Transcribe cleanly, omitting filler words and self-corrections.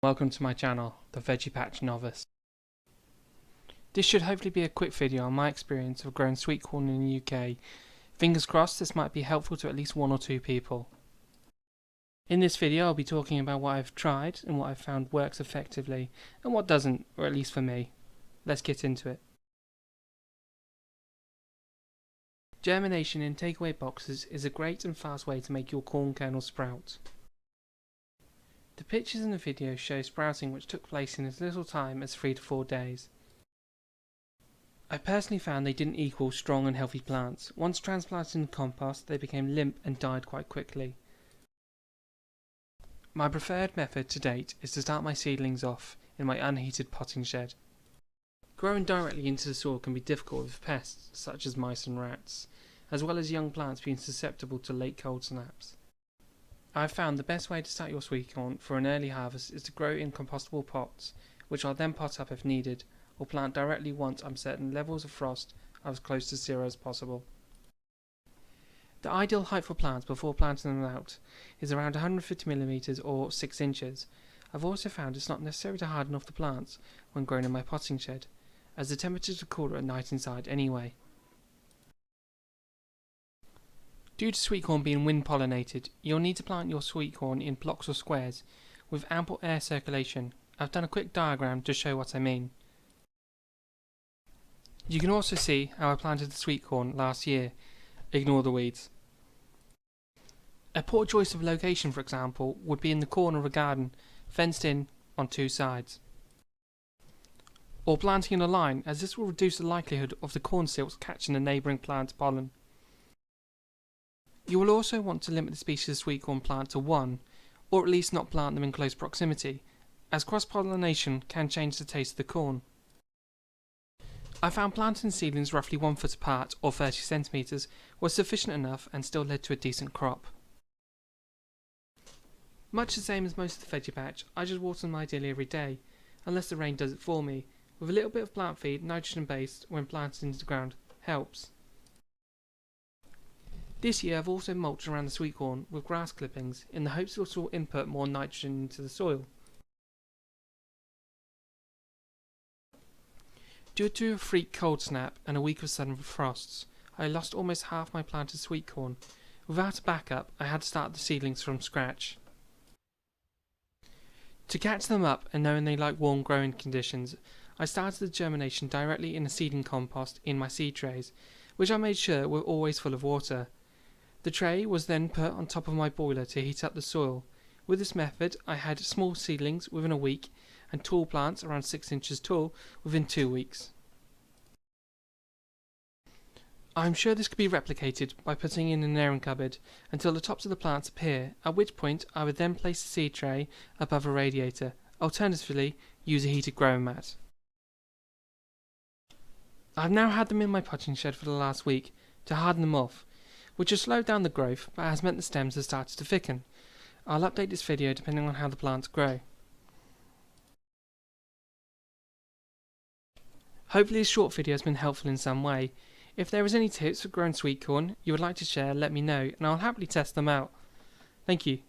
Welcome to my channel, The Veggie Patch Novice. This should hopefully be a quick video on my experience of growing sweet corn in the UK. Fingers crossed this might be helpful to at least one or two people. In this video I'll be talking about what I've tried and what I've found works effectively and what doesn't, or at least for me. Let's get into it. Germination in takeaway boxes is a great and fast way to make your corn kernel sprout. The pictures in the video show sprouting which took place in as little time as 3 to 4 days. I personally found they didn't equal strong and healthy plants. Once transplanted in the compost, they became limp and died quite quickly. My preferred method to date is to start my seedlings off in my unheated potting shed. Growing directly into the soil can be difficult with pests such as mice and rats, as well as young plants being susceptible to late cold snaps. I have found the best way to start your sweet corn for an early harvest is to grow in compostable pots, which I'll then pot up if needed, or plant directly once I'm certain levels of frost are as close to zero as possible. The ideal height for plants before planting them out is around 150mm or 6 inches. I've also found it's not necessary to harden off the plants when grown in my potting shed, as the temperatures are cooler at night inside anyway. Due to sweet corn being wind pollinated, you'll need to plant your sweet corn in blocks or squares with ample air circulation. I've done a quick diagram to show what I mean. You can also see how I planted the sweet corn last year. Ignore the weeds. A poor choice of location, for example, would be in the corner of a garden, fenced in on 2 sides. Or planting in a line, as this will reduce the likelihood of the corn silks catching the neighbouring plant's pollen. You will also want to limit the species of sweet corn plant to one, or at least not plant them in close proximity, as cross-pollination can change the taste of the corn. I found planting seedlings roughly 1 foot apart, or 30cm, was sufficient enough and still led to a decent crop. Much the same as most of the veggie patch, I just water them ideally every day, unless the rain does it for me. With a little bit of plant feed, nitrogen based, when planted into the ground, helps. This year I've also mulched around the sweet corn with grass clippings in the hopes it will input more nitrogen into the soil. Due to a freak cold snap and a week of sudden frosts, I lost almost half my planted sweet corn. Without a backup, I had to start the seedlings from scratch. To catch them up and knowing they like warm growing conditions, I started the germination directly in a seeding compost in my seed trays, which I made sure were always full of water. The tray was then put on top of my boiler to heat up the soil. With this method, I had small seedlings within a week and tall plants around 6 inches tall within 2 weeks. I am sure this could be replicated by putting in an airing cupboard until the tops of the plants appear, at which point I would then place the seed tray above a radiator, alternatively use a heated growing mat. I have now had them in my potting shed for the last week to harden them off, which has slowed down the growth but has meant the stems have started to thicken. I'll update this video depending on how the plants grow. Hopefully this short video has been helpful in some way. If there is any tips for growing sweet corn you would like to share, let me know and I'll happily test them out. Thank you.